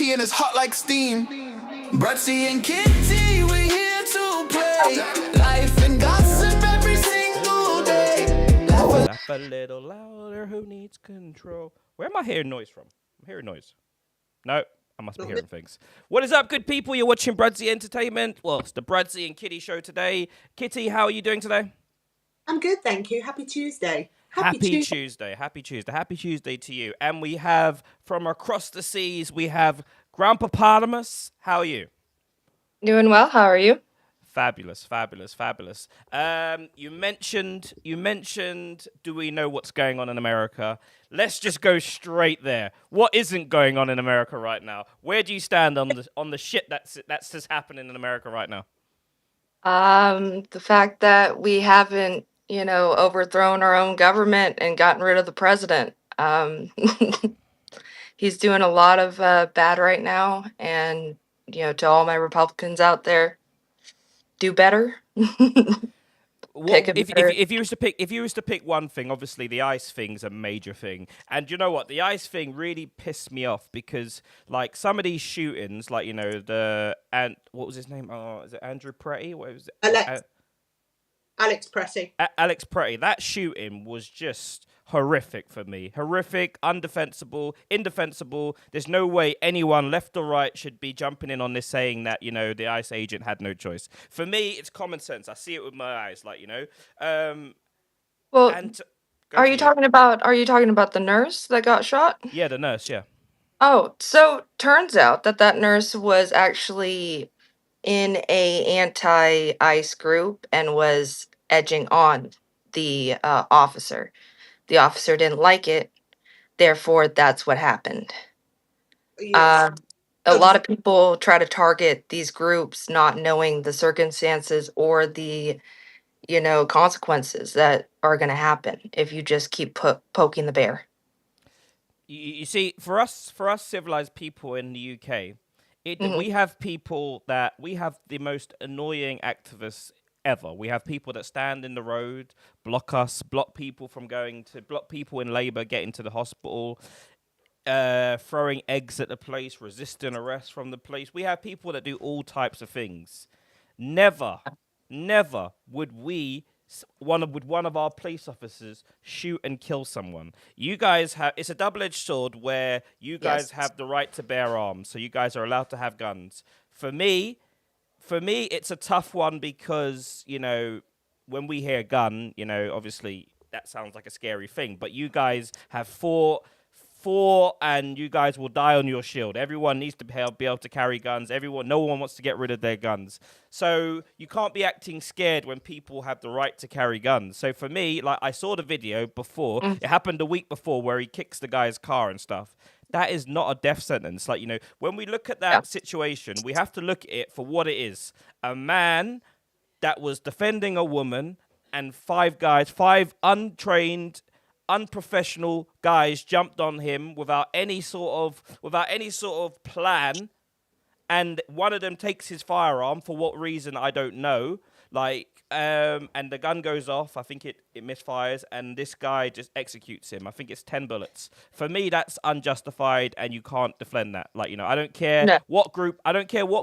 Bruddc and it's hot like steam. Bruddc and Kitty, we here to play. Life and gossip every single day. Laugh a little louder. Who needs control? Where am I hearing noise from? I'm hearing noise. No, I must be hearing things. What is up, good people? You're watching Bruddc Entertainment. Well, it's the Bruddc and Kitty show today. Kitty, how are you doing today? I'm good, thank you. Happy Tuesday. Happy Tuesday. Happy Tuesday to you. And we have from across the seas, we have Grandpapotamus. How are you? Doing well. How are you? Fabulous. You mentioned. Do we know what's going on in America? Let's just go straight there. What isn't going on in America right now? Where do you stand on the shit that's just happening in America right now? The fact that we haven't, overthrown our own government and gotten rid of the president. He's doing a lot of bad right now, and to all my Republicans out there, do better. If you was to pick one thing, obviously the ICE thing's a major thing, and you know what, the ICE thing really pissed me off because like some of these shootings, like what was his name? Oh, is it Andrew Pretty? What was it? Alex Pretty. Alex Pretty. That shooting was just horrific for me. Horrific, indefensible. There's no way anyone, left or right, should be jumping in on this saying that, the ICE agent had no choice. For me, it's common sense. I see it with my eyes, Well, and are you talking about the nurse that got shot? Yeah, the nurse, yeah. Oh, so turns out that nurse was actually in a anti-ICE group and was edging on the officer. The officer didn't like it, therefore that's what happened. Yes. A lot of people try to target these groups not knowing the circumstances or the consequences that are going to happen if you just keep poking the bear. You see, for us civilized people in the UK, we have we have the most annoying activists ever. We have people that stand in the road, block people in Labour getting to the hospital, throwing eggs at the police, resisting arrest from the police. We have people that do all types of things. Never would one of our police officers shoot and kill someone. You guys it's a double-edged sword where you guys have the right to bear arms, so you guys are allowed to have guns. For me, it's a tough one because, when we hear gun, obviously that sounds like a scary thing, but you guys have fought, and you guys will die on your shield. Everyone needs to be able to carry guns. No one wants to get rid of their guns. So you can't be acting scared when people have the right to carry guns. So for me, like I saw the video before, it happened a week before where he kicks the guy's car and stuff. That is not a death sentence. Like, when we look at that situation, we have to look at it for what it is. A man that was defending a woman and five untrained, unprofessional guys jumped on him without any sort of plan, and one of them takes his firearm for what reason I don't know, and the gun goes off. I think it misfires, and this guy just executes him. I think it's 10 bullets. For me, that's unjustified, and you can't defend that. I don't care what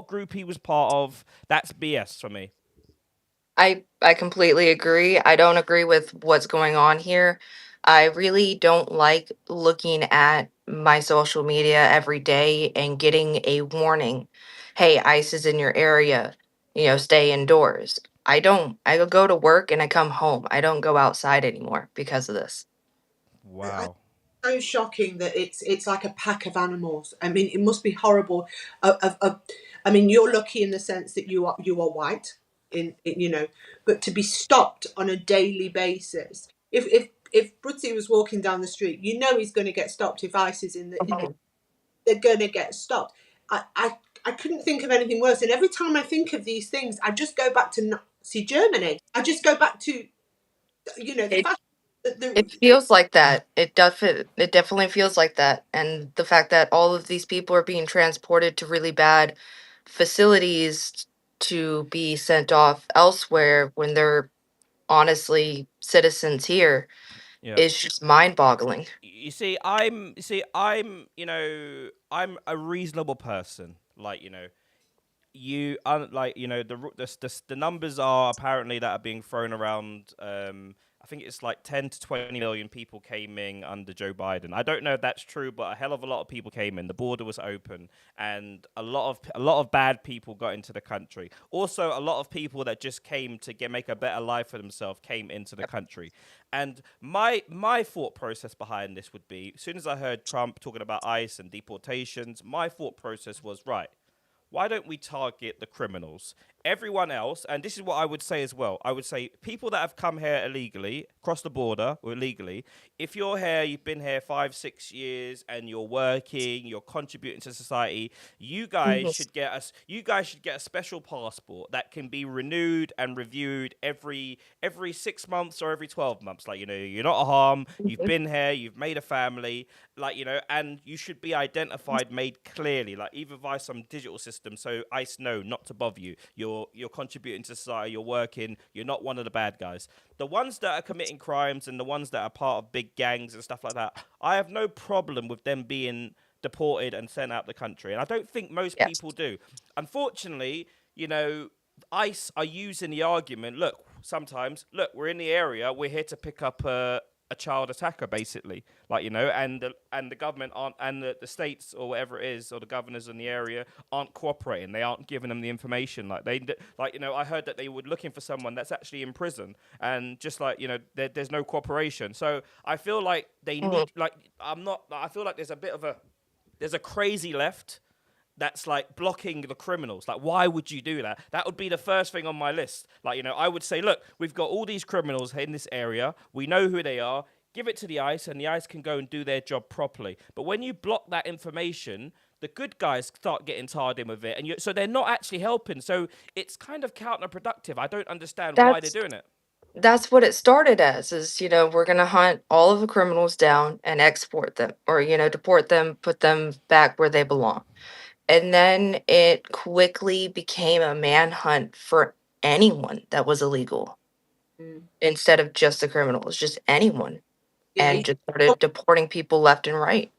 group he was part of. That's BS for me. I completely agree. I don't agree with what's going on here. I really don't like looking at my social media every day and getting a warning. Hey, ICE is in your area. Stay indoors. I go to work and I come home. I don't go outside anymore because of this. Wow. So shocking that it's like a pack of animals. I mean, it must be horrible. I mean, you're lucky in the sense that you are white, but to be stopped on a daily basis. If Bruddc was walking down the street, he's going to get stopped. If ICE is in they're going to get stopped. I couldn't think of anything worse. And every time I think of these things, I just go back to Nazi Germany. I just go back to, the fact that it feels like that. It definitely feels like that. And the fact that all of these people are being transported to really bad facilities to be sent off elsewhere when they're honestly citizens here Yeah. is just mind-boggling. I'm a reasonable person. Like, the numbers are apparently that are being thrown around. I think it's like 10 to 20 million people came in under Joe Biden. I don't know if that's true, but a hell of a lot of people came in. The border was open, and a lot of bad people got into the country. Also, a lot of people that just came to make a better life for themselves came into the country. And my thought process behind this would be, as soon as I heard Trump talking about ICE and deportations, my thought process was, right, why don't we target the criminals? Everyone else, and this is what I would say as well. I would say people that have come here illegally, across the border or illegally, if you're here, you've been here 5, 6 years, and you're working, you're contributing to society, you guys Mhm. should get us. You guys should get a special passport that can be renewed and reviewed every 6 months or every 12 months. Like, you're not a harm. You've Mhm. been here. You've made a family. Like, and you should be identified, made clearly, like either via some digital system, so ICE know not to bother you. You're contributing to society. You're working. You're not one of the bad guys. The ones that are committing crimes and the ones that are part of big gangs and stuff like that, I have no problem with them being deported and sent out the country. And I don't think most Yes. people do. Unfortunately, ICE are using the argument. Look, we're in the area. We're here to pick up a child attacker, basically. Like, and the government aren't, and the states or whatever it is, or the governors in the area aren't cooperating. They aren't giving them the information. I heard that they were looking for someone that's actually in prison, and just like, there's no cooperation. So I feel like they Mhm. need, like, I feel like there's a crazy left that's like blocking the criminals. Like, why would you do that? That would be the first thing on my list. Like, I would say, look, we've got all these criminals in this area. We know who they are. Give it to the ICE, and the ICE can go and do their job properly. But when you block that information, the good guys start getting tied in with it, and so they're not actually helping. So it's kind of counterproductive. I don't understand why they're That's doing it. that's what it started as, is, we're gonna hunt all of the criminals down and export them, or, deport them, put them back where they belong. And then it quickly became a manhunt for anyone that was illegal, Mm. instead of just the criminals, just anyone, Yeah, and just started deporting people left and right.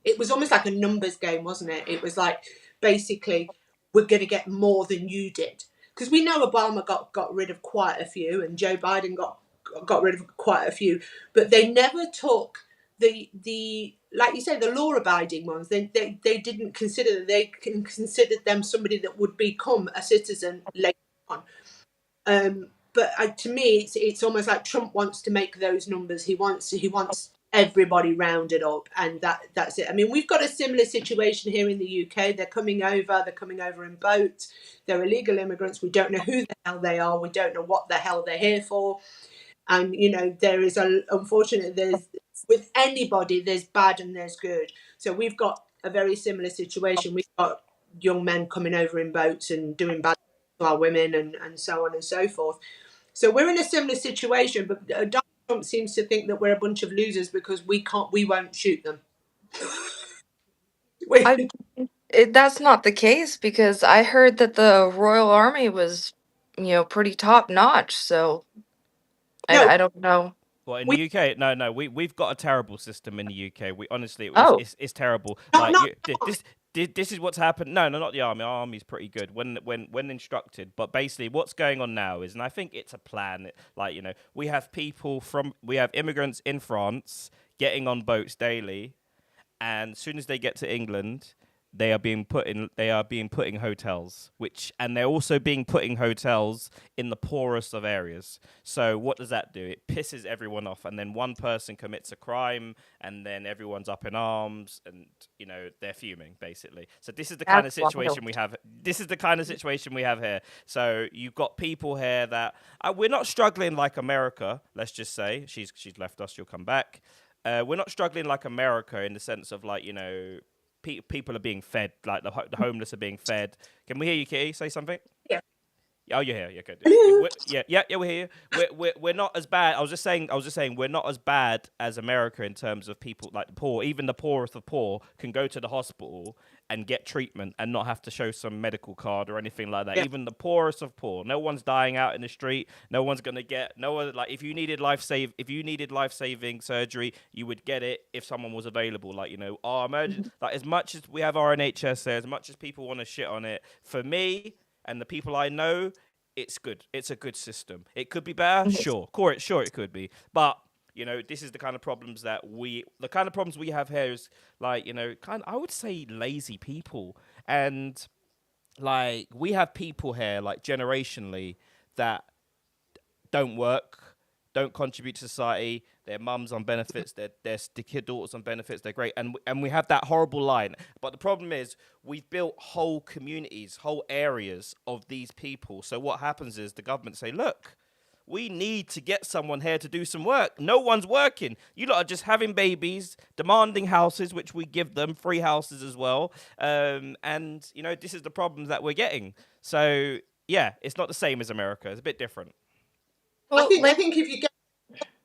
it was almost like a numbers game, wasn't it? It was like, basically, we're going to get more than you did, because we know Obama got rid of quite a few, and Joe Biden got rid of quite a few, but they never took the like you say, the law abiding ones. They didn't consider, considered them somebody that would become a citizen later on. But to me, it's almost like Trump wants to make those numbers. He wants everybody rounded up, and that's it. I mean, we've got a similar situation here in the UK. They're coming over. They're coming over in boats. They're illegal immigrants. We don't know who the hell they are. We don't know what the hell they're here for. And there is unfortunately, there's, with anybody, there's bad and there's good. So we've got a very similar situation. We've got young men coming over in boats and doing bad to our women, and so on and so forth. So we're in a similar situation, but Donald Trump seems to think that we're a bunch of losers because we won't shoot them. I We, That's not the case, because I heard that the Royal Army was, pretty top notch. So no, I don't know. Well, in the we UK, no, no, we've got a terrible system in the UK. We honestly, Oh, it's terrible. not Like, not this is what's happened. No, no, not the army. Our army's pretty good when instructed. But basically, what's going on now is, and I think it's a plan. Like, we have immigrants in France getting on boats daily, and as soon as they get to England, they are being put in hotels, and they're also being put in hotels in the poorest of areas. So what does that do? It pisses everyone off, and then one person commits a crime, and then everyone's up in arms, and they're fuming, basically. So this is the kind of that's situation wild. we have. This is the kind of situation we have here. So you've got people here that we're not struggling like America. Let's just say she's left us. She'll come back. We're not struggling like America in the sense of, like, people are being fed, like the homeless are being fed. Can we hear you, Kitty? Say something. yeah. Oh, you're here. Yeah, good. Hello. Yeah, we're here. We're not as bad. I was just saying we're not as bad as America in terms of people like the poor. Even the poorest of poor can go to the hospital and get treatment and not have to show some medical card or anything like that. Yeah. Even the poorest of poor. No one's dying out in the street. No one's gonna get no one like if you needed life saving surgery, you would get it if someone was available. Like, our emergency, like, as much as we have our NHS there, as much as people want to shit on it, for me and the people I know, it's good. It's a good system. It could be better, sure. Sure, it could be. But this is the kind of problems we have here is like, I would say lazy people. And like, we have people here, like, generationally, that don't work, don't contribute to society. Their mums on benefits, their kid daughters on benefits. They're great, and we have that horrible line. But the problem is, we've built whole communities, whole areas of these people. So what happens is the government say, look, we need to get someone here to do some work. No one's working. You lot are just having babies, demanding houses, which we give them, free houses as well. And this is the problems that we're getting. So yeah, it's not the same as America. It's a bit different. I Well, think if you get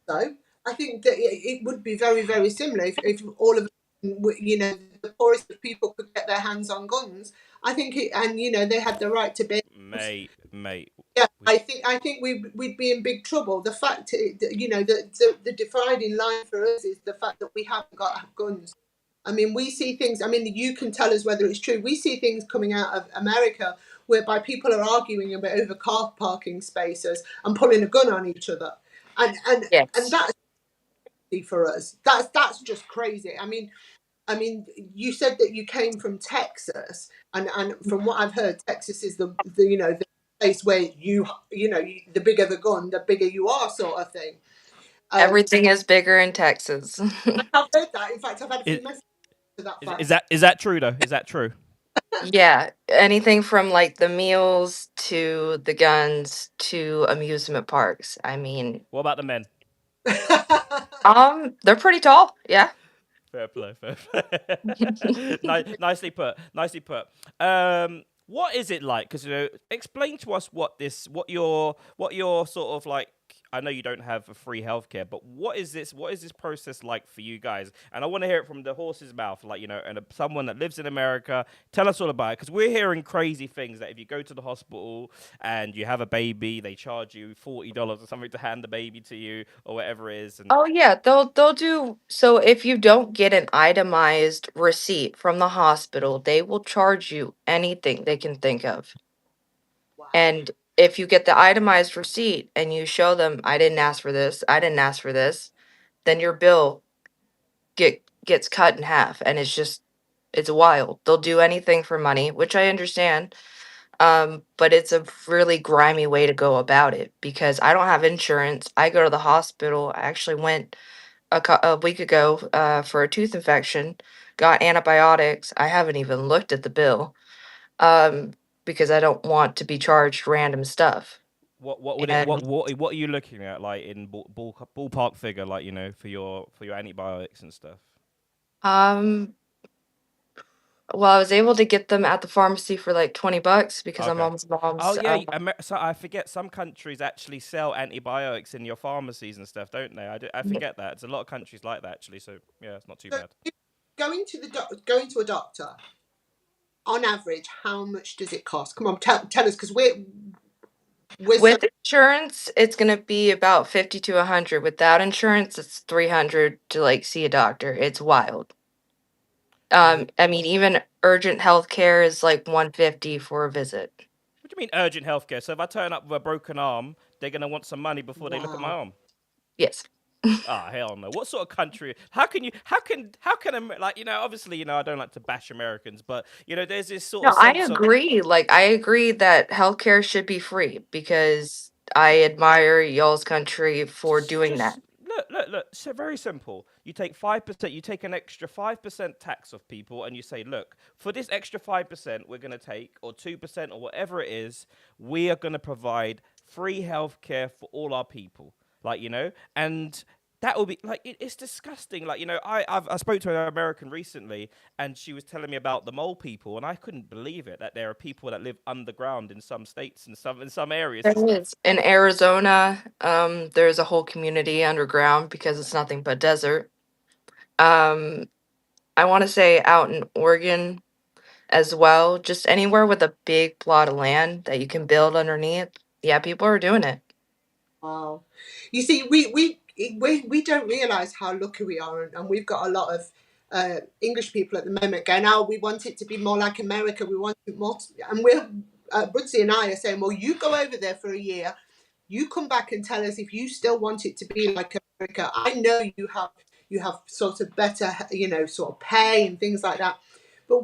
so, I think that it would be very, very similar if all of the poorest of people could get their hands on guns. I think they had the right to bear. Mate. Yeah, I think we'd be in big trouble. The fact, the dividing line for us is the fact that we haven't got guns. I mean, we see things. I mean, you can tell us whether it's true. We see things coming out of America whereby people are arguing about over car parking spaces and pulling a gun on each other, and yes. that's for us. That's just crazy. I mean, you said that you came from Texas, and from what I've heard, Texas is the place where the bigger the gun, the bigger you are, sort of thing. Everything is bigger in Texas. I've heard that. In fact, I've had a few Is, messages to that is fact. that true though? Is that true? Yeah, anything from like the meals to the guns to amusement parks. I mean, What about the men? they're pretty tall. Yeah. Fair play, fair play. Nicely put. Nicely put. What is it like? Because explain to us what your sort of like. I know you don't have a free healthcare, but what is this? What is this process like for you guys? And I want to hear it from the horse's mouth, like and someone that lives in America. Tell us all about it, because we're hearing crazy things that if you go to the hospital and you have a baby, they charge you $40 or something to hand the baby to you or whatever it is. And Oh yeah, they'll do so if you don't get an itemized receipt from the hospital, they will charge you anything they can think of. Wow. And if you get the itemized receipt and you show them I didn't ask for this, I didn't ask for this, then your bill gets cut in half and it's wild. They'll do anything for money, which I understand. But it's a really grimy way to go about it because I don't have insurance. I go to the hospital. I actually went a week ago for a tooth infection, got antibiotics. I haven't even looked at the bill um, because I don't want to be charged random stuff. what would it And what are you looking at, like, in ballpark figure, like, for your antibiotics and stuff? um, well, I was able to get them at the pharmacy for like $20 because I'm Okay. on my Oh mom's. yeah, so I forget some countries actually sell antibiotics in your pharmacies and stuff, don't they? I forget that. It's a lot of countries like that actually. So yeah, it's not too So bad. going to a doctor, on average, how much does it cost? Come on, tell us, because we're so With insurance, it's gonna be about 50 to 100. Without insurance, it's 300 to like see a doctor. It's wild. What I mean, even urgent healthcare is like 150 for a visit. do you mean urgent healthcare? So if I turn up with a broken arm, they're gonna want some money before they look at my wow. arm? Yes. Ah, hell no. What sort of country? How can like, obviously, I don't like to bash Americans, but there's this sort No, of I sense of agree. Like, I agree that healthcare should be free because I admire y'all's country for doing just that. look. So very simple. You take 5%. You take an extra 5% tax off people, and you say, look, for this extra 5%, we're gonna take, or 2%, or whatever it is, we are gonna provide free healthcare for all our people. Like, and that will be like it's disgusting. Like I spoke to an American recently, and she was telling me about the mole people, and I couldn't believe it that there are people that live underground in some states and some areas and There stuff. is. In Arizona, there's a whole community underground because it's nothing but desert. Um, I want to say out in Oregon as well, just anywhere with a big plot of land that you can build underneath. Yeah, people are doing it. Wow. You see, we don't realise how lucky we are, and we've got a lot of English people at the moment going, "Oh, we want it to be more like America. We want it more," and we're Bruddc and I are saying, "Well, you go over there for a year. You come back and tell us if you still want it to be like America. I know you have sort of better, sort of pay and things like that. But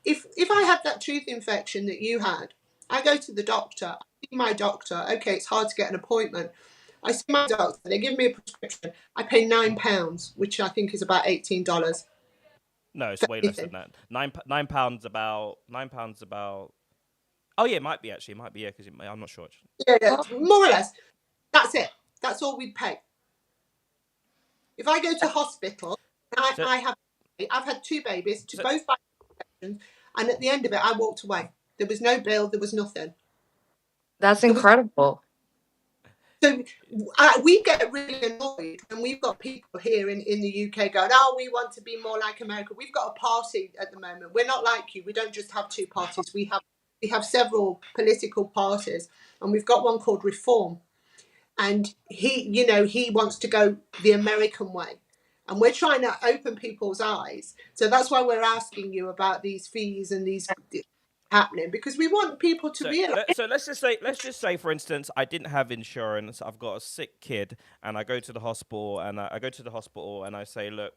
if I had that tooth infection that you had, I go to the doctor. I see my doctor. Okay, it's hard to get an appointment. I see my doctor. They give me a prescription. I pay £9, which I think is about $18 No, for it's way less than anything. that. £9 about £9 about. Oh yeah, it might be actually. It might be yeah, because I'm not sure. Actually. Yeah, yeah, Well, more or less. That's it. That's all we'd pay. If I go to hospital, So I've had two babies, to so both by infections, and at the end of it, I walked away. There was no bill. There was nothing. that's There was incredible. so we get really annoyed when we've got people here in the UK going, "Oh, we want to be more like America." We've got a party at the moment. We're not like you. We don't just have two parties. We have several political parties, and we've got one called Reform, and he wants to go the American way, and we're trying to open people's eyes. So that's why we're asking you about these fees and these happening, because we want people to So, realize. so let's just say, for instance, I didn't have insurance. I've got a sick kid, and I go to the hospital, and I go to the hospital, and I say, look,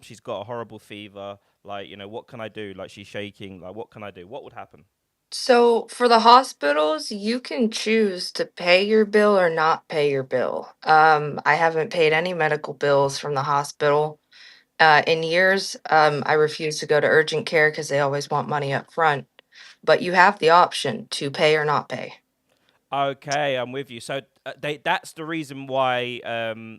she's got a horrible fever. Like, what can I do? Like, she's shaking. Like, what can I do? What would happen? So for the hospitals, you can choose to pay your bill or not pay your bill. I haven't paid any medical bills from the hospital in years. I refuse to go to urgent care because they always want money up front. But you have the option to pay or not pay. Okay, I'm with you. So that's the reason why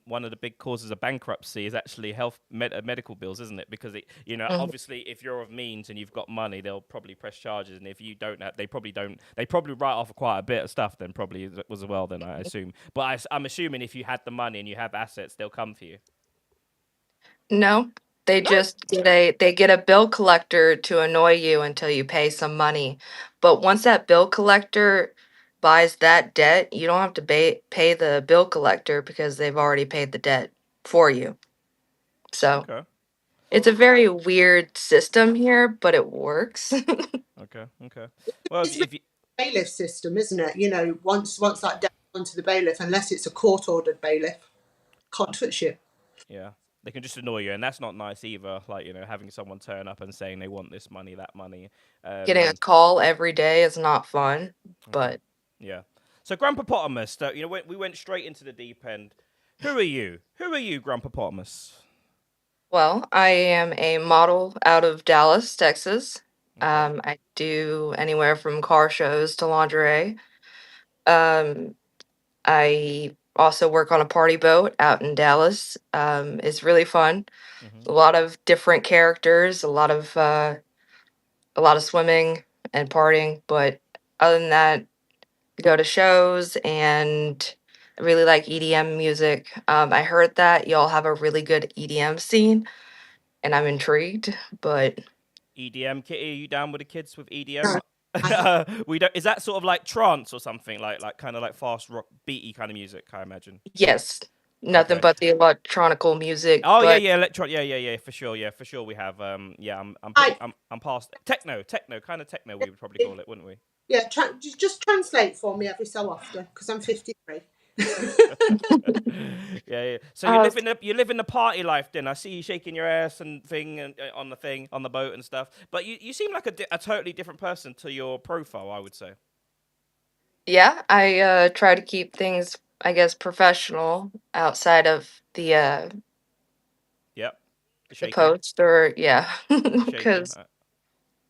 one of the big causes of bankruptcy is actually medical bills, isn't it? Because Mhm. obviously, if you're of means and you've got money, they'll probably press charges, and if you don't have, they probably don't. They probably write off quite a bit of stuff. Then probably as well. Then I assume, but I'm assuming if you had the money and you have assets, they'll come for you. No, they No. just get a bill collector to annoy you until you pay some money. But once that bill collector buys that debt, you don't have to pay the bill collector because they've already paid the debt for you. So Okay. it's a very weird system here, but it works. Okay. Okay. Well, It's the if you bailiff system, isn't it? Once that debt's gone to the bailiff, unless it's a court ordered bailiff, can't touch you. yeah, they can just annoy you, and that's not nice either. Like having someone turn up and saying they want this money, that money. Getting a Um, call every day is not fun, okay, but yeah. So Grandpapotamus, we went straight into the deep end. Who are you? Who are you, Grandpapotamus? well, I am a model out of Dallas, Texas. Okay. I do anywhere from car shows to lingerie. Um, I also work on a party boat out in Dallas. It's really fun. Hmm. A lot of different characters, a lot of swimming and partying. But other than that, I go to shows and I really like EDM music. I heard that y'all have a really good EDM scene, and I'm intrigued. But EDM, Kitty, are you down with the kids with No, EDM? I have. We don't. Is that sort of like trance or something like kind of like fast rock, beaty kind of music? I imagine. yes, nothing Okay. but the electronical music. Oh yeah, But yeah, electron. Yeah, for sure. Yeah, for sure. We have. Yeah, I'm pretty. I I'm past techno, kind of techno. We would probably call it, wouldn't we? Yeah, just translate for me every so often, because I'm 53. Yeah, yeah. So uh, you live in the party life. Then I see you shaking your ass and thing and on the thing on the boat and stuff. But you seem like a totally different person to your profile. I would say. yeah, I try to keep things, I guess, professional outside of Yep. The the shaking, post or yeah, the shaking. because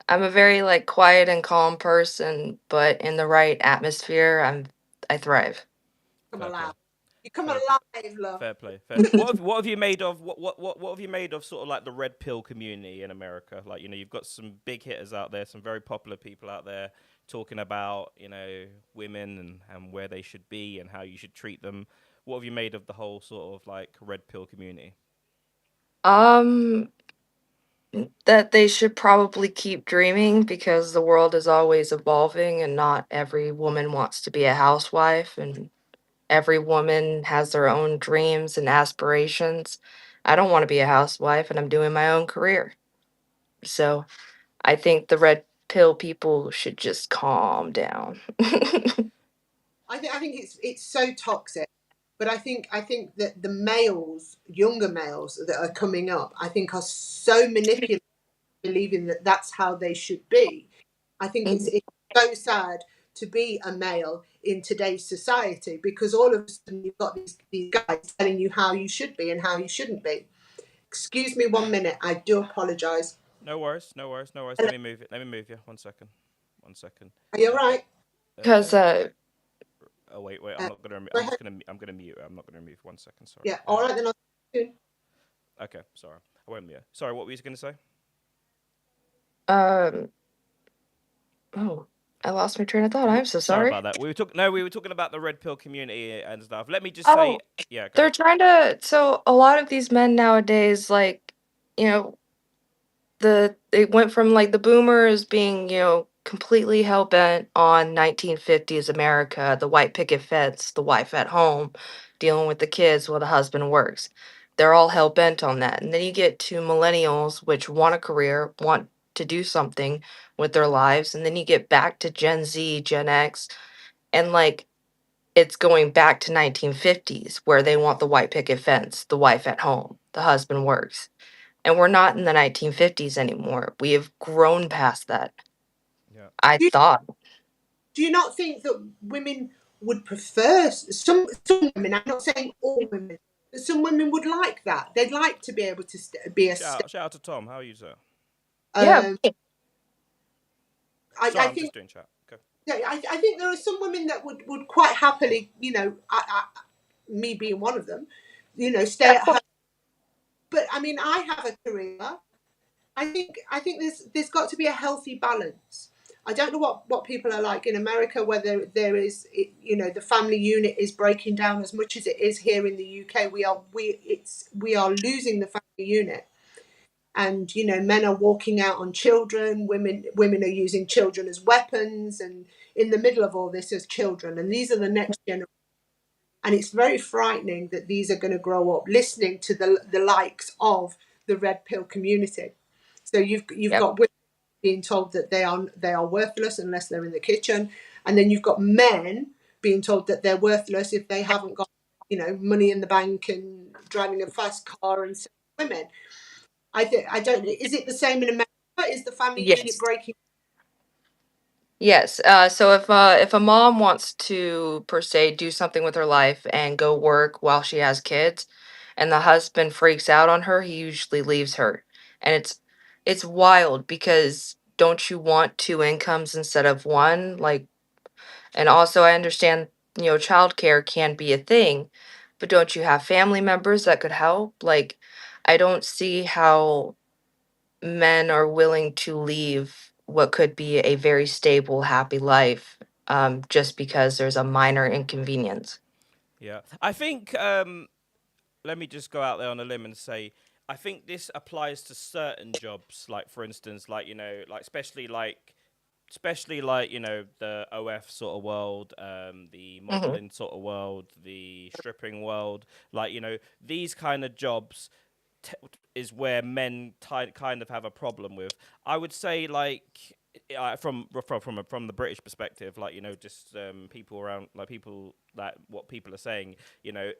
I'm a very like quiet and calm person, but in the right atmosphere, I thrive. I'm Fair play. allowed. You come Fair play. alive, love. Fair play. Fair. What have you made of what have you made of sort of like the red pill community in America? Like, you've got some big hitters out there, some very popular people out there talking about, women and where they should be and how you should treat them. What have you made of the whole sort of like red pill community? Um, that they should probably keep dreaming because the world is always evolving and not every woman wants to be a housewife and every woman has their own dreams and aspirations. I don't want to be a housewife and I'm doing my own career. So I think the red pill people should just calm down. I think it's so toxic. But I think that the males, younger males that are coming up, I think are so manipulated, believing that that's how they should be. I think it's Mhm. it's so sad to be a male in today's society because all of a sudden you've got these guys telling you how you should be and how you shouldn't be. Excuse me 1 minute. I do apologise. No worries, no worries, no worries. Hello. Let me move it. Let me move you. 1 second. 1 second. Are you all Uh, right? Because oh wait. I'm Uh, not gonna. go I'm ahead. just gonna. I'm gonna mute her. I'm not gonna move. 1 second. Sorry. Yeah. All right then. I'll soon. Okay. Sorry. I won't mute. Sorry. What were you gonna say? um oh, I lost my train of thought. I'm so Sorry sorry. about that. We were talking about the red pill community and stuff. Let me just say, Oh, yeah, go. they're trying to so a lot of these men nowadays, like, you know, it went from like the boomers being, completely hell bent on 1950s America, the white picket fence, the wife at home, dealing with the kids while the husband works. They're all hell bent on that. And then you get to millennials, which want a career, want to do something with their lives. And then you get back to Gen Z, Gen X, and like it's going back to 1950s where they want the white picket fence, the wife at home, the husband works. And we're not in the 1950s anymore. We have grown past that. Yeah. I Do you, thought. do you not think that women would prefer some women? I'm not saying all women, but some women would like that. They'd like to be able to be a step. Shout out to Tom. How are you, sir? Yeah. Um, Sorry, I I'm just think doing chat. Okay. yeah, I think there are some women that would quite happily, me being one of them, stay at home. But I mean, I have a career. I think there's got to be a healthy balance. I don't know what people are like in America, whether there is, the family unit is breaking down as much as it is here in the UK. We are losing the family unit, and men are walking out on children. Women are using children as weapons, and in the middle of all this is children, and these are the next generation. And it's very frightening that these are going to grow up listening to the likes of the red pill community. So you've Yep. got women being told that they are worthless unless they're in the kitchen, and then you've got men being told that they're worthless if they haven't got money in the bank and driving a fast car and women. I don't. Is it the same in America? Is the family unit Yes. breaking? Yes. So if a mom wants to per se do something with her life and go work while she has kids, and the husband freaks out on her, he usually leaves her. And it's wild because don't you want two incomes instead of one? Like, and also I understand, childcare can be a thing, but don't you have family members that could help? Like, I don't see how men are willing to leave what could be a very stable, happy life, just because there's a minor inconvenience. Yeah. I think. Let me just go out there on a limb and say, I think this applies to certain jobs. Like, for instance, like, like especially like, the OF sort of world, the Hmm. modeling sort of world, the stripping world. Like, these kind of jobs t- is where men kind of have a problem with. I would say, like, from the British perspective, like, just people around, like, people that what people are saying,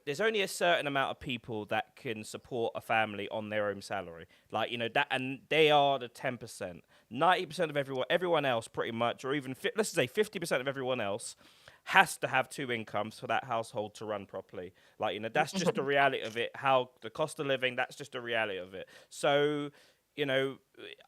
there's only a certain amount of people that can support a family on their own salary, like, that, and they are the 10%. 90% of everyone else, pretty much, or even let's say 50% of everyone else has to have two incomes for that household to run properly. Like, that's just the reality of it. How the cost of living, that's just the reality of it. So you know,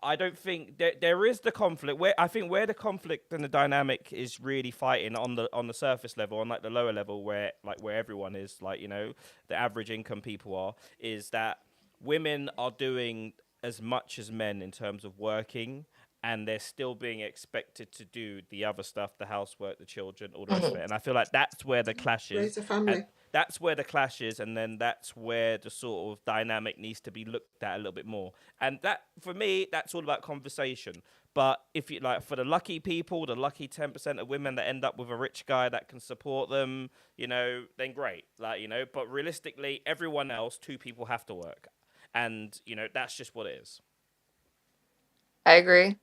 I don't think there is the conflict where I think where the conflict and the dynamic is really fighting on the surface level, on like the lower level where like where everyone is, like, you know, the average income people are, is that women are doing as much as men in terms of working, and they're still being expected to do the other stuff, the housework, the children, all the rest of Mhm. it. And I feel like that's where the clash is. Raise a And family. that's where the clash is, and then that's where the sort of dynamic needs to be looked at a little bit more. And that, for me, that's all about conversation. But if you like, for the lucky people, the lucky 10% of women that end up with a rich guy that can support them, you know, then great. Like, you know, but realistically, everyone else, two people have to work, and you know, that's just what it is. I agree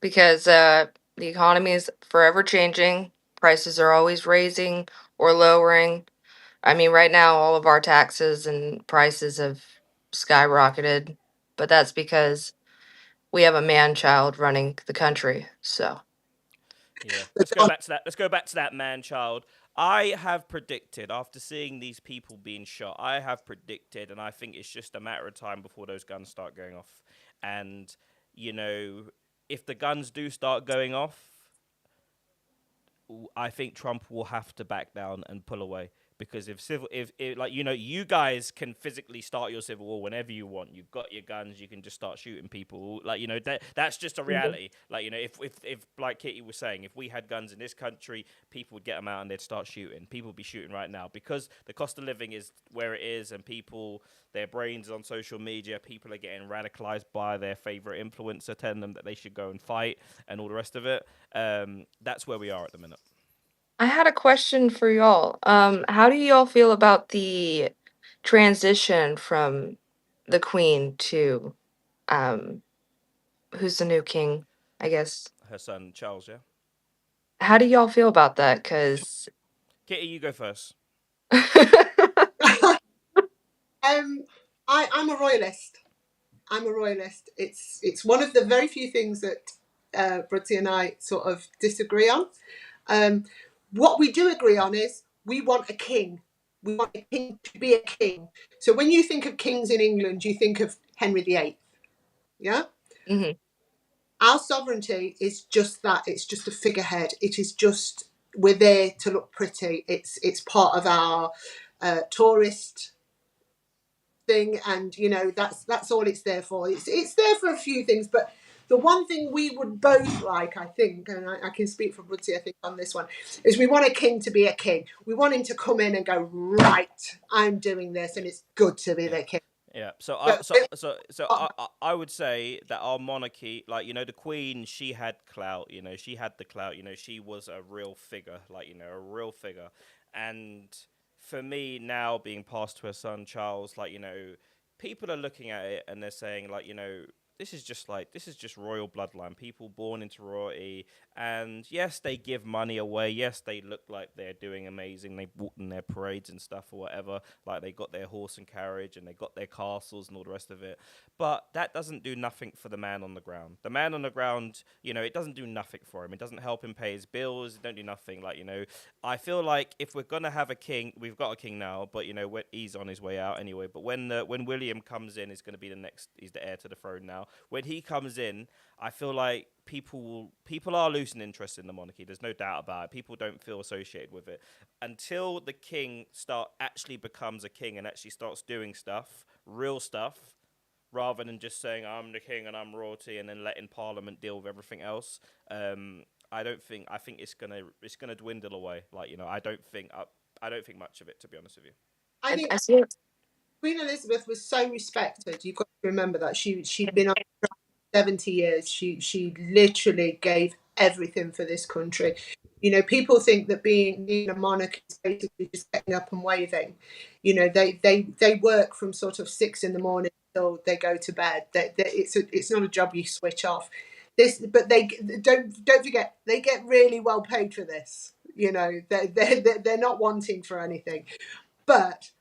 because the economy is forever changing. Prices are always raising or lowering. I mean, right now, all of our taxes and prices have skyrocketed, but that's because we have a man child running the country. So, Yeah. But Let's go back to that. Let's go back to that man child. I have predicted, after seeing these people being shot, I have predicted, and I think it's just a matter of time before those guns start going off. And, you know, if the guns do start going off, I think Trump will have to back down and pull away, because if like, you know, you guys can physically start your civil war whenever you want. You've got your guns, you can just start shooting people. Like, you know, that's just a Mhm. reality. Like, you know, if like Kitty was saying, if we had guns in this country, people would get them out and they'd start shooting. People would be shooting right now because the cost of living is where it is, and people, their brains on social media, people are getting radicalized by their favorite influencer telling them that they should go and fight and all the rest of it. That's where we are at the minute. I had a question for y'all. How do y'all feel about the transition from the queen to um, who's the new king? I guess. Her son Charles, yeah. How do y'all feel about that? Because Kitty, you go first. um, I'm a royalist. I'm a royalist. It's one of the very few things that Bruddc and I sort of disagree on. Um, what we do agree on is we want a king. We want a king to be a king. So when you think of kings in England, you think of Henry VIII. Yeah? Mhm. Our sovereignty is just that. It's just a figurehead. It is just, we're there to look pretty. It's part of our tourist thing, and you know that's all it's there for. It's there for a few things, but the one thing we would both like, I think, and I can speak for Bruddc, I think, on this one, is we want a king to be a king. We want him to come in and go, right, I'm doing this, and it's good to be Yeah. the king. Yeah, But I would say that our monarchy, like, you know, the Queen, she had clout. You know, she had the clout. You know, she was a real figure, like, you know, a real figure. And for me now, being passed to her son Charles, like, you know, people are looking at it and they're saying, like, you know, this is just royal bloodline. People born into royalty, and yes, they give money away. Yes, they look like they're doing amazing. They walk in their parades and stuff or whatever. Like, they got their horse and carriage and they got their castles and all the rest of it. But that doesn't do nothing for the man on the ground. The man on the ground, you know, it doesn't do nothing for him. It doesn't help him pay his bills. It don't do nothing. Like, you know, I feel like if we're gonna have a king, we've got a king now, but you know, he's on his way out anyway. But when William comes in, is going to be the next. He's the heir to the throne now. When he comes in, I feel like people are losing interest in the monarchy. There's no doubt about it. People don't feel associated with it until the king actually becomes a king and actually starts doing stuff, real stuff, rather than just saying I'm the king and I'm royalty and then letting Parliament deal with everything else. I don't think. I think it's gonna dwindle away. Like, you know, I don't think much of it, to be honest with you. I think I see. Queen Elizabeth was so respected. You've got to remember that she'd been on 70 years. She literally gave everything for this country. You know, people think that being a monarch is basically just getting up and waving. You know, they work from sort of 6 in the morning till they go to bed. It's not a job you switch off. But they don't forget, they get really well paid for this. You know, they're not wanting for anything. But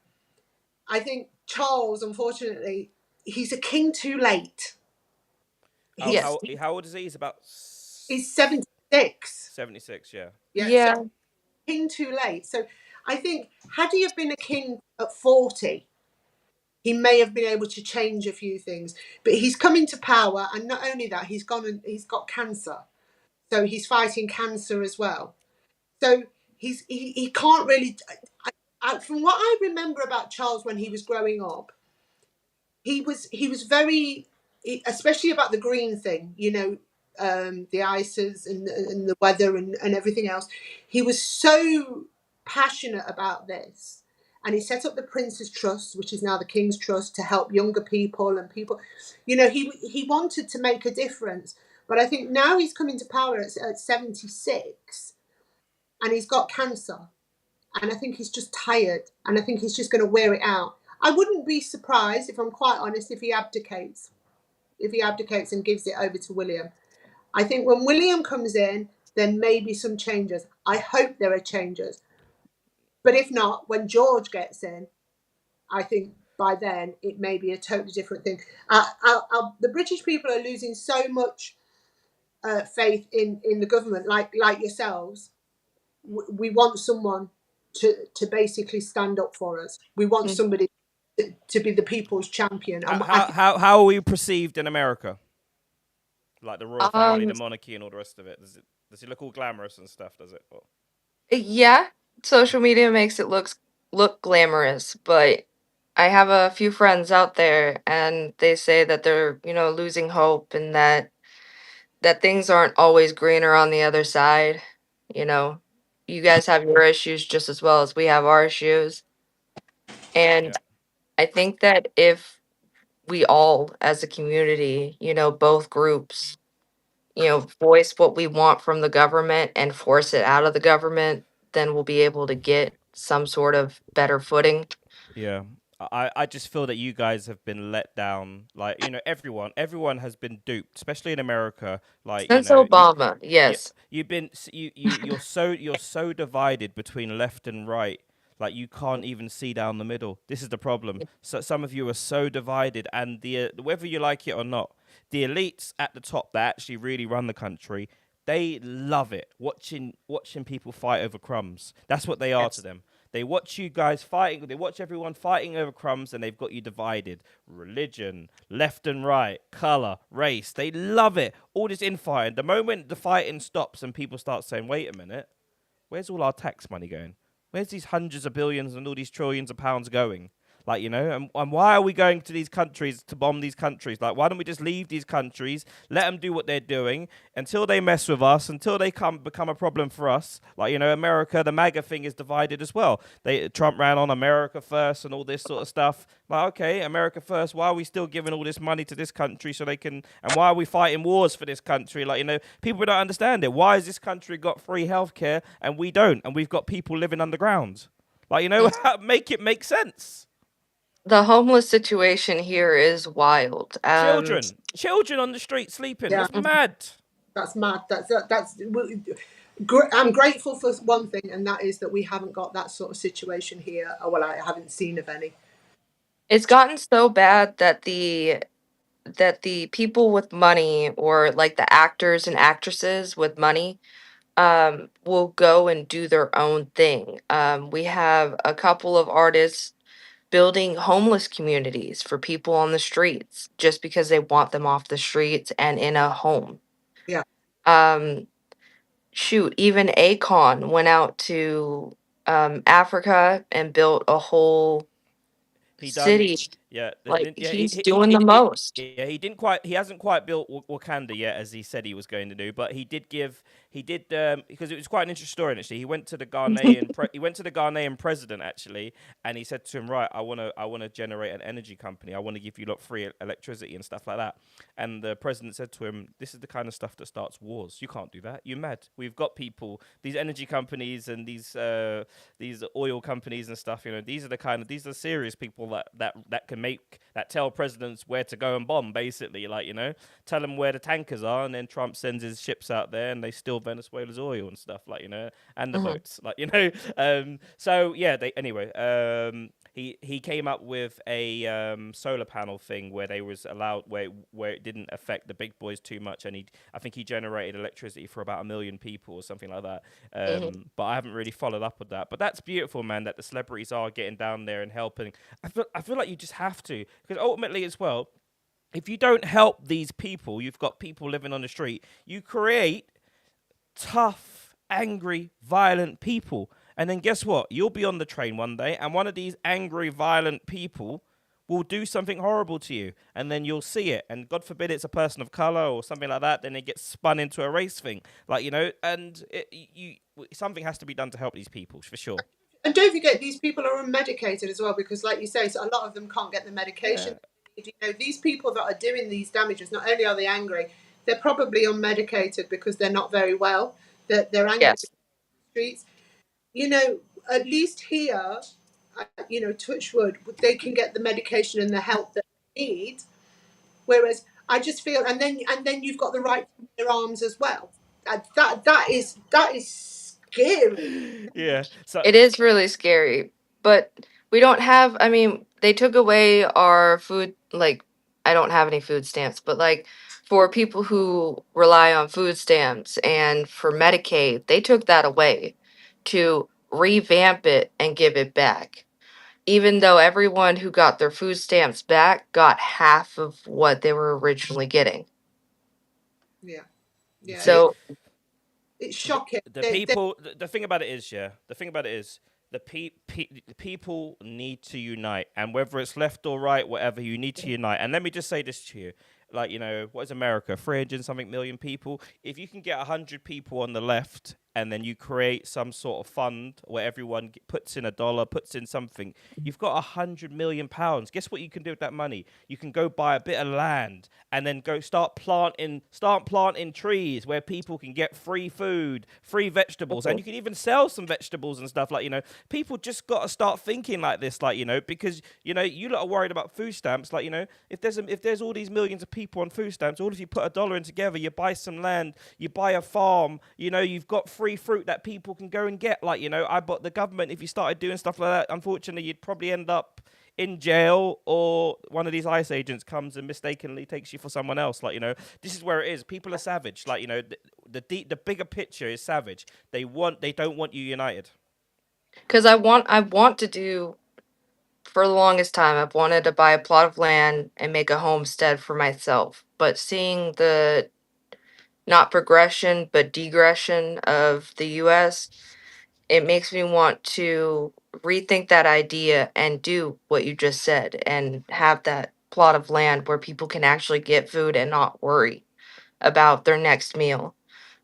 I think Charles, unfortunately, he's a king too late. How He's how Yes. how old is he? He's about he's 76. 76. Yeah. Yeah, so Yeah. king too late. So I think had he have been a king at 40, he may have been able to change a few things. But he's come into power, and not only that, he's got cancer, so he's fighting cancer as well. So he can't really. From what I remember about Charles when he was growing up, he was very, especially about the green thing, the ices and the weather and everything else. He was so passionate about this, and he set up the Prince's Trust, which is now the King's Trust, to help younger people and people. He wanted to make a difference, but I think now he's come into power at 76, and he's got cancer, and I think he's just tired, and I think he's just going to wear it out. I wouldn't be surprised, if I'm quite honest, if he abdicates. If he abdicates and gives it over to William. I think when William comes in, there may be some changes. I hope there are changes. But if not, when George gets in, I think by then it may be a totally different thing. The British people are losing so much faith in the government, like yourselves. We want someone to basically stand up for us. We want somebody to be the people's champion. How are we perceived in America? Like the royal family, the monarchy, and all the rest of it. Does it look all glamorous and stuff? Does it? Or? Yeah, social media makes it look glamorous, but I have a few friends out there, and they say that they're losing hope, and that things aren't always greener on the other side. You know, you guys have your issues just as well as we have our issues, and Yeah. I think that if we all as a community, both groups, voice what we want from the government and force it out of the government, then we'll be able to get some sort of better footing. Yeah. I just feel that you guys have been let down. Like, everyone has been duped, especially in America. Like, Since Obama, yeah, yes. you're so divided between left and right. Like, you can't even see down the middle. This is the problem. So some of you are so divided, and whether you like it or not, the elites at the top that actually really run the country, they love it. Watching people fight over crumbs. That's what they are to them. They watch you guys fighting. They watch everyone fighting over crumbs, and they've got you divided. Religion, left and right, color, race. They love it. All this infighting. The moment the fighting stops and people start saying, "Wait a minute, where's all our tax money going? Where's these hundreds of billions and all these trillions of pounds going?" Like, and why are we going to these countries to bomb these countries? Like, why don't we just leave these countries, let them do what they're doing until they mess with us, until they become a problem for us? Like, America, the MAGA thing is divided as well. Trump ran on America first and all this sort of stuff. Like, okay, America first. Why are we still giving all this money to this country so they can? And why are we fighting wars for this country? Like, people don't understand it. Why has this country got free healthcare and we don't? And we've got people living underground. Like, make it make sense. The homeless situation here is wild. Children on the street sleeping. Yeah. That's mad. That's mad. I'm grateful for one thing, and that is that we haven't got that sort of situation here. Well, I haven't seen of any. It's gotten so bad that the people with money, or like the actors and actresses with money, will go and do their own thing. We have a couple of artists building homeless communities for people on the streets just because they want them off the streets and in a home. Yeah. Shoot, even Akon went out to Africa and built a whole city. Yeah, He's doing the most. Yeah, he hasn't quite built Wakanda yet, as he said he was going to do. But he did because it was quite an interesting story. Actually, he went to the Ghanaian president actually, and he said to him, "Right, I want to generate an energy company. I want to give you free electricity and stuff like that." And the president said to him, "This is the kind of stuff that starts wars. You can't do that. You're mad. We've got people, these energy companies and these oil companies and stuff. These are serious people that can tell presidents where to go and bomb, basically, tell them where the tankers are, and then Trump sends his ships out there and they steal Venezuela's oil and stuff, and the boats, so yeah, he came up with a solar panel thing where they was allowed where it didn't affect the big boys too much, and I think he generated electricity for about 1 million people or something like that. Hmm. But I haven't really followed up with that. But that's beautiful, man. That the celebrities are getting down there and helping. I feel like you just have to, because ultimately as well, if you don't help these people, you've got people living on the street. You create tough, angry, violent people. And then guess what? You'll be on the train one day, and one of these angry, violent people will do something horrible to you. And then you'll see it. And God forbid it's a person of color or something like that. Then it gets spun into a race thing. Like, and something has to be done to help these people, for sure. And don't forget, these people are unmedicated as well, because, like you say, so a lot of them can't get the Yeah. medication. These people that are doing these damages, not only are they angry, they're probably unmedicated because they're not very well. They're angry in Yes. the streets. At least here, touch wood, they can get the medication and the help that they need. Whereas I just feel, and then you've got the right to bear arms as well. That is scary. Yeah. So It is really scary, but we don't have, I mean, they took away our food, like, I don't have any food stamps, but like for people who rely on food stamps and for Medicaid, they took that away to revamp it and give it back. Even though everyone who got their food stamps back got half of what they were originally getting. Yeah, you yeah. see, So It's shocking. the people. The thing about it is, yeah. The thing about it is, the people need to unite, and whether it's left or right, whatever, you need to unite. And let me just say this to you. Like, what is America? 300 something million people. If you can get 100 people on the left, and then you create some sort of fund where everyone puts in $1, puts in something, you've got £100 million. Guess what you can do with that money? You can go buy a bit of land and then go start planting trees where people can get free food, free vegetables, and you can even sell some vegetables and stuff. Like, people just got to start thinking like this, like, because you lot are worried about food stamps. Like, if there's all these millions of people on food stamps, all if you put $1 in together, you buy some land, you buy a farm, you've got free fruit that people can go and get. Like, but the government, if you started doing stuff like that, unfortunately, you'd probably end up in jail, or one of these ICE agents comes and mistakenly takes you for someone else. Like, this is where it is. People are savage. Like, the bigger picture is savage. They don't want you united. because I want to do, for the longest time, I've wanted to buy a plot of land and make a homestead for myself. But seeing the not progression but degression of the US, it makes me want to rethink that idea and do what you just said and have that plot of land where people can actually get food and not worry about their next meal,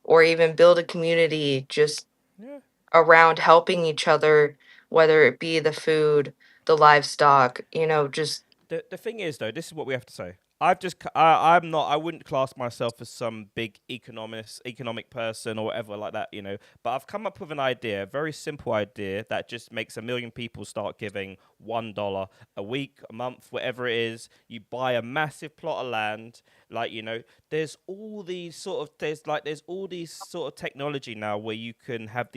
or even build a community just Yeah. around helping each other, whether it be the food, the livestock, just The thing is, though, this is what we have to say. I'm not. I wouldn't class myself as some big economic person or whatever like that. But I've come up with an idea, a very simple idea that just makes 1 million people start giving $1 a week, a month, whatever it is. You buy a massive plot of land. Like, there's all these sort of there's all these sort of technology now where you can have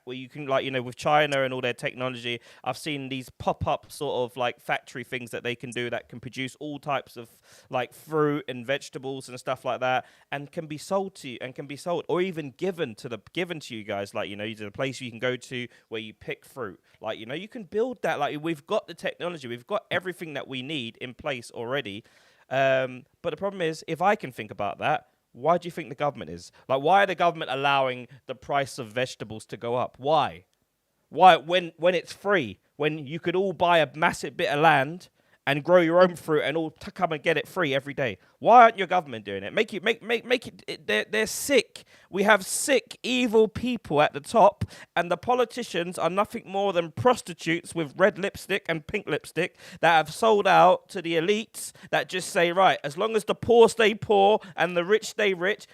where you can, like, with China and all their technology. I've seen these pop up sort of like factory things that they can do that can produce all types of like fruit and vegetables and stuff like that, and can be sold to you, and can be sold or even given to you guys. Like, there's a place you can go to where you pick fruit. Like, you can build that. Like, we've got the technology, we've got everything that we need in place already. But the problem is, if I can think about that, why do you think the government is? Like, why are the government allowing the price of vegetables to go up? Why? Why, when it's free, when you could all buy a massive bit of land and grow your own fruit and all come and get it free every day? Why aren't your government doing it? Make it. They're sick. We have sick, evil people at the top, and the politicians are nothing more than prostitutes with red lipstick and pink lipstick that have sold out to the elites that just say, right, as long as the poor stay poor and the rich stay rich,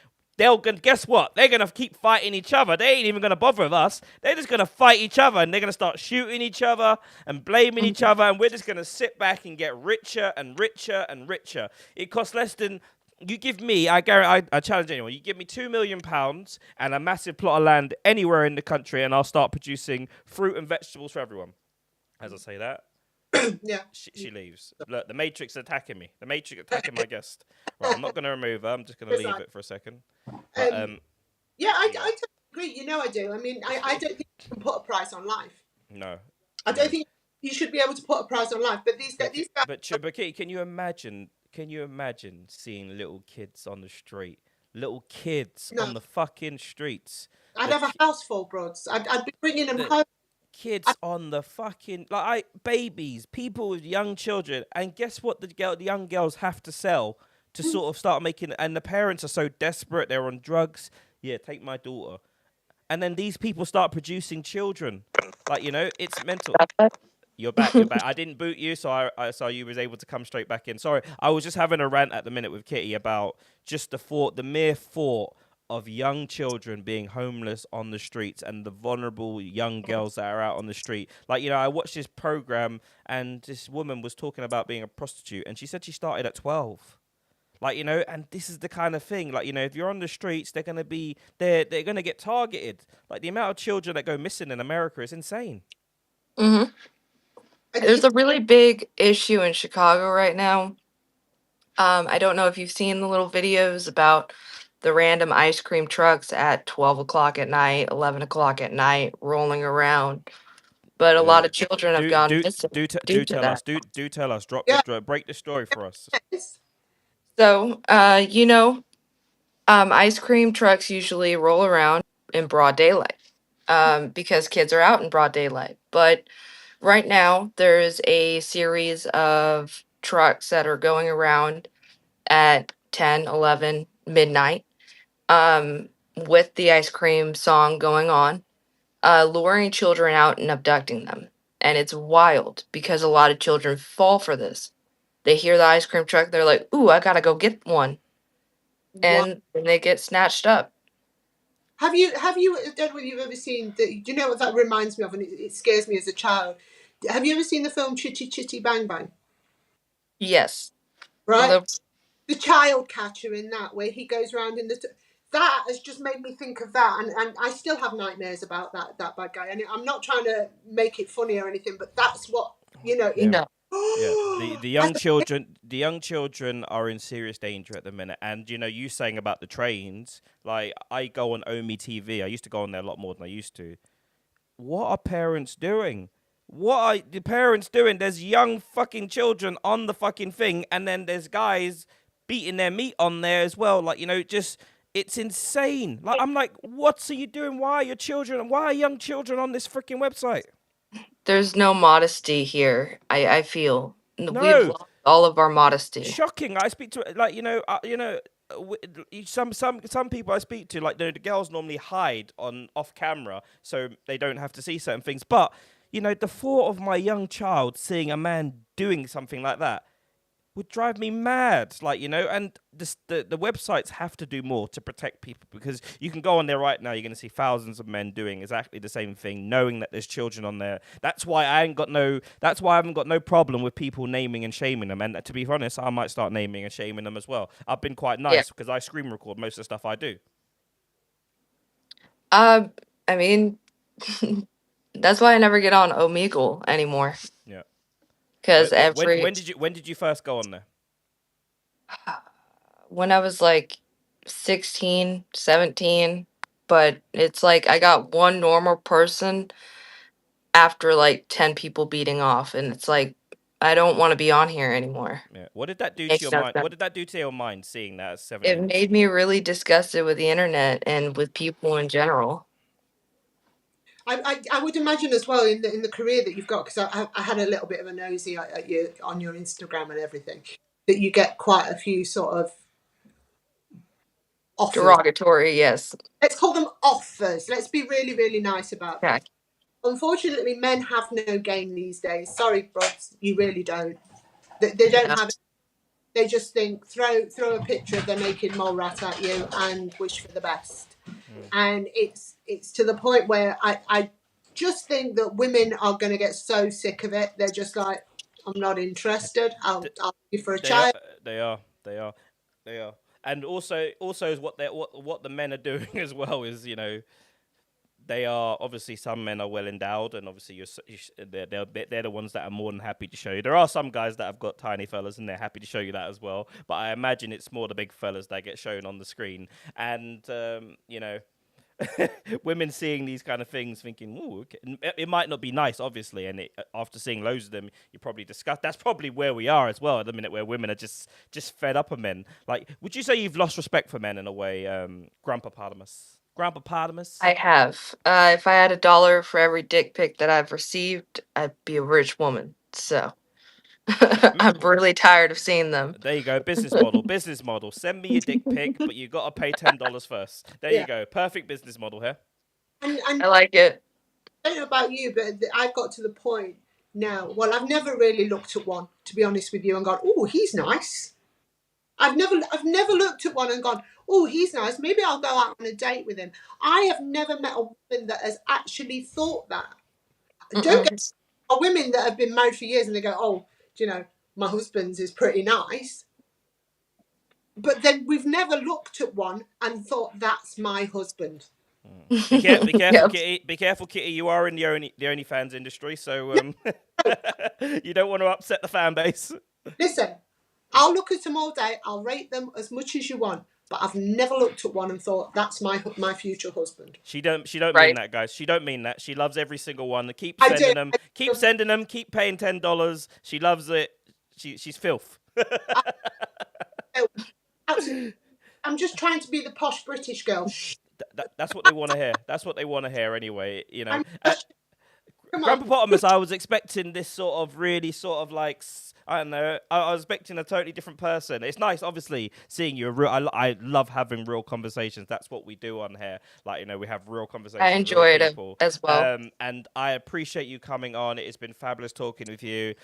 guess what? They're gonna keep fighting each other. They ain't even gonna bother with us. They're just gonna fight each other, and they're gonna start shooting each other and blaming each other, and we're just gonna sit back and get richer and richer and richer. It costs less than, you give me, I guarantee, I challenge anyone. You give me £2 million and a massive plot of land anywhere in the country, and I'll start producing fruit and vegetables for everyone. As I say that, Yeah. She leaves. Look, the Matrix attacking me. The Matrix attacking my guest. Right, I'm not going to remove her. I'm just going to It's leave like, it for a second. But um, yeah, yeah, I totally agree. You know, I do. I mean, I don't think you can put a price on life. no, I don't no. think you should be able to put a price on life. But these guys, But Kitty, can you imagine? Can you imagine seeing little kids on the street? Little kids no, on the fucking streets. I'd The have a ki- house full, broads. I'd be bringing them the home. I, kids on the fucking babies, people with young children, and guess what? The young girls have to sell to sort of start making, and the parents are so desperate, they're on drugs. Yeah, take my daughter, and then these people start producing children. It's mental. You're back. You're back. I didn't boot you, so I saw you was able to come straight back in. Sorry, I was just having a rant at the minute with Kitty about just the mere thought of young children being homeless on the streets and the vulnerable young girls that are out on the street. I watched this program and this woman was talking about being a prostitute, and she said she started at 12. And this is the kind of thing. If you're on the streets, they're gonna get targeted. Like the amount of children that go missing in America is insane. Hmm. I, There's a really big issue in Chicago right now. I don't know if you've seen the little videos about the random ice cream trucks at 12 o'clock at night, 11 o'clock at night, rolling around. But a lot Uh, of children have do gone do missing do due to tell us. that. Do tell us. yeah, Break the story for us. yes. So, ice cream trucks usually roll around in broad daylight because kids are out in broad daylight. But right now, there's a series of trucks that are going around at 10, 11, midnight with the ice cream song going on, luring children out and abducting them. And it's wild because a lot of children fall for this. They hear the ice cream truck, they're like, ooh, I gotta go get one. Wow. And then they get snatched up. Have you? I don't know whether you've ever seen. Do you know what that reminds me of? And it scares me as a child. Have you ever seen the film Chitty Chitty Bang Bang? Yes. Right, The, the child catcher in that, where he goes around in the. That has just made me think of that, and I still have nightmares about that bad guy. And I'm not trying to make it funny or anything, but that's what it. Yeah. no. Yeah, the As young a, children, are in serious danger at the minute. And you saying about the trains, like I go on Omi TV. I used to go on there a lot more than I used to. What are parents doing? What are the parents doing? There's young fucking children on the fucking thing, and then there's guys beating their meat on there as well. Just it's insane. I'm like, what are you doing? Why are your children? Why are young children on this freaking website? There's no modesty here, I feel. We've No, lost all of our modesty. shocking. I speak to some people I speak to, the girls normally hide on off camera so they don't have to see certain things. But the thought of my young child seeing a man doing something like that would drive me mad. And the websites have to do more to protect people, because you can go on there right now, you're going to see thousands of men doing exactly the same thing, knowing that there's children on there. That's why I haven't got no problem with people naming and shaming them. And to be honest, I might start naming and shaming them as well. I've been quite Yeah. nice because I screen record most of the stuff I do. Uh, I mean, that's why I never get on Omegle anymore. Yeah. Because every When did you first go on there? when I was like 16, 17, but it's like I got one normal person after like 10 people beating off, and it's like I don't want to be on here anymore. Yeah. What did that do to Makes your no mind? sense. What did that do to your mind seeing that at It 17? made me really disgusted with the internet and with people in general. I would imagine as well in the career that you've got, because I had a little bit of a nosy at you on your Instagram and everything, that you get quite a few sort of offers. Derogatory, yes. Let's call them offers. Let's be really, really nice about Yeah. this. Unfortunately, men have no game these days. Sorry, broads, you really don't. They don't Yeah. have it. They just think throw a picture of their naked mole rat at you and wish for the best. And it's to the point where I just think that women are going to get so sick of it. They're just like, I'm not interested. I'll be for a They are. child. They are. They are. They are. And also is what the men are doing as well is they are obviously, some men are well endowed, and obviously they're the ones that are more than happy to show you. There are some guys that have got tiny fellas, and they're happy to show you that as well. But I imagine it's more the big fellas that get shown on the screen, and women seeing these kind of things, thinking, "Ooh, okay." It might not be nice, obviously, and after seeing loads of them, you probably discuss. That's probably where we are as well at the minute, where women are just fed up of men. Like, would you say you've lost respect for men in a way, Grandpa Potamus? Grandpa Potamus? I have. If I had $1 for every dick pic that I've received, I'd be a rich woman. So I'm really tired of seeing them. There you go, business model, business model. Send me your dick pic, but you got to pay $10 first. There you Yeah. go, perfect business model here. And I like it. I don't know about you, but I've got to the point now. Well, I've never really looked at one, to be honest with you, and gone, "Oh, he's nice." I've never looked at one and gone, "Oh, he's nice. Maybe I'll go out on a date with him." I have never met a woman that has actually thought that. Don't get Mm-mm. are women that have been married for years and they go, "Oh, do you know, my husband's is pretty nice." But then we've never looked at one and thought, "That's my husband." Be careful, Yep. Kitty. Be careful, Kitty. You are in the OnlyFans industry, so you don't want to upset the fan base. Listen, I'll look at them all day. I'll rate them as much as you want. But I've never looked at one and thought, "That's my future husband." She don't mean Right. that, guys. She don't mean that. She loves every single one. Keep I sending do. them. Keep sending them. Keep paying $10. She loves it. She's filth. Absolutely. I'm just trying to be the posh British girl. That's what they want to hear. That's what they want to hear anyway. You know. I'm just, come on. Grandpapotamus, I was expecting this sort of really sort of like, I don't know, I was expecting a totally different person. It's nice, obviously, seeing you. I love having real conversations. That's what we do on here. Like, you know, we have real conversations I with real enjoyed it people. as well. And I appreciate you coming on. It has been fabulous talking with you.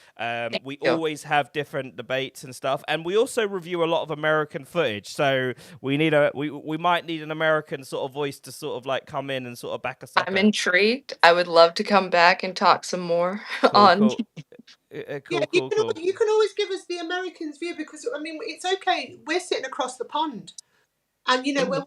We you. always have different debates and stuff. And we also review a lot of American footage. So we might need an American sort of voice to sort of like come in and sort of back us up. I'm intrigued. I would love to come back and talk some more Cool. Yeah, Cool. you can always give us the Americans' view because I mean it's okay. We're sitting across the pond, and you know we're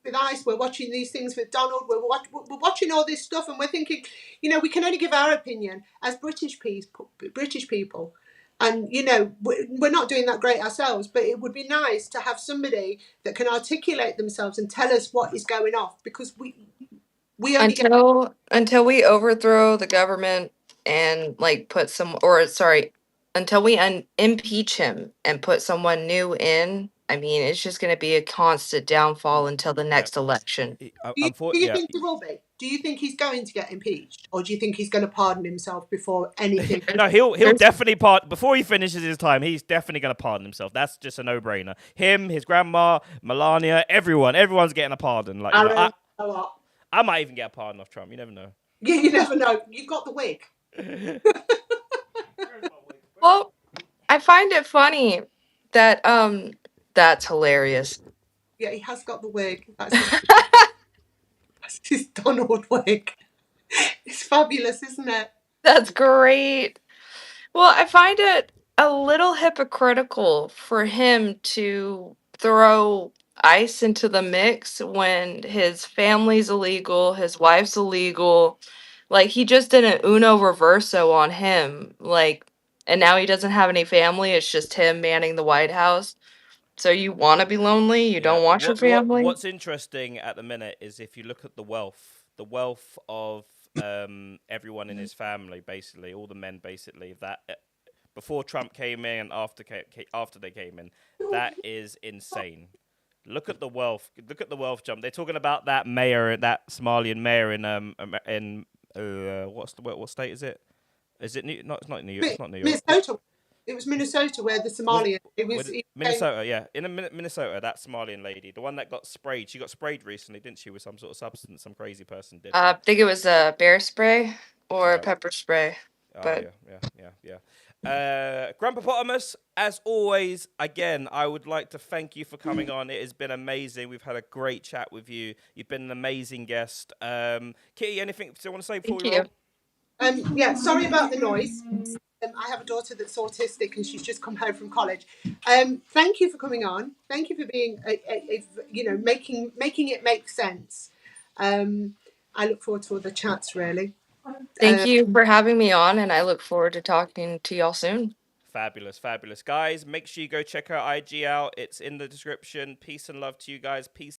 with Ice. We're watching these things with Donald. We're watching all this stuff, and we're thinking, you know, we can only give our opinion as British people, and you know we're not doing that great ourselves. But it would be nice to have somebody that can articulate themselves and tell us what is going off because we only get until we overthrow the government and like put some or sorry until we impeach him and put someone new in. I mean, it's just going to be a constant downfall until the next election. Do you think he will be? Do you think he's going to get impeached, or do you think he's going to pardon himself before anything? No, he'll definitely pardon before he finishes his time. He's definitely going to pardon himself. That's just a no-brainer. Him, his grandma, Melania, everyone's getting a pardon. Like, you know, I might even get a pardon off Trump. You never know. Yeah, you never know. You've got the wig. Well, I find it funny that that's hilarious. Yeah, he has got the wig. That's his Donald wig. It's fabulous, isn't it? That's great. Well, I find it a little hypocritical for him to throw ICE into the mix when his family's illegal, his wife's illegal. Like, he just did an Uno reverso on him. Like, and now he doesn't have any family. It's just him manning the White House. So you want to be lonely? You don't want your family? What's interesting at the minute is if you look at the wealth of everyone in his family, basically, all the men, basically, that before Trump came in and after they came in, that is insane. Look at the wealth. Look at the wealth jump. They're talking about that mayor, that Somalian mayor in what state is it? Is it New? No, it's not New York. It's not New York. Minnesota. It was Minnesota where the Somalian. Minnesota, yeah. In Minnesota, that Somalian lady, the one that got sprayed. She got sprayed recently, didn't she, with some sort of substance? Some crazy person did. I think it was a bear spray or pepper spray. But yeah. Grandpapotamus, as always, again, I would like to thank you for coming on. It has been amazing. We've had a great chat with you. You've been an amazing guest. Kitty, anything you want to say before we roll? Yeah, sorry about the noise. I have a daughter that's autistic and she's just come home from college. Thank you for coming on. Thank you for being, making it make sense. And I look forward to all the chats, really. Thank you for having me on, and I look forward to talking to y'all soon. Fabulous, fabulous. Guys, make sure you go check her IG out. It's in the description. Peace and love to you guys. Peace.